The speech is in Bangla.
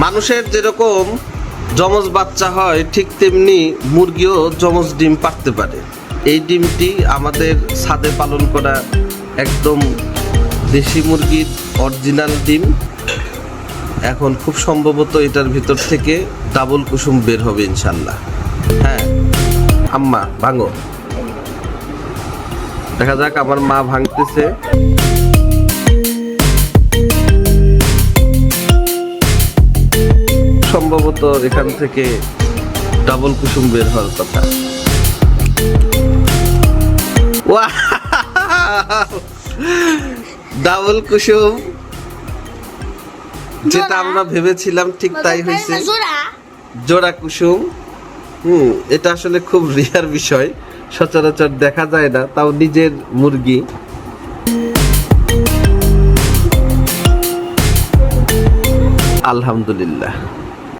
মানুষের যেরকম যমজ বাচ্চা হয় ঠিক তেমনি মুরগিও যমজ ডিম পারতে পারে। এই ডিমটি আমাদের ছাদে পালন করা একদম দেশি মুরগির অরিজিনাল ডিম। এখন খুব সম্ভবত এটার ভিতর থেকে ডাবল কুসুম বের হবে ইনশাল্লাহ। হ্যাঁ আম্মা ভাঙো, দেখা যাক আমার মা ভাঙতেছে। সম্ভবত এখান থেকে ডাবল কুসুম বের হওয়ার কথা। ডাবল কুসুম, যেটা আমরা ভেবেছিলাম ঠিক তাই হয়েছে, জোড়া কুসুম। এটা আসলে খুব রেয়ার বিষয়, সচরাচর দেখা যায় না, তাও নিজের মুরগি। আলহামদুলিল্লাহ।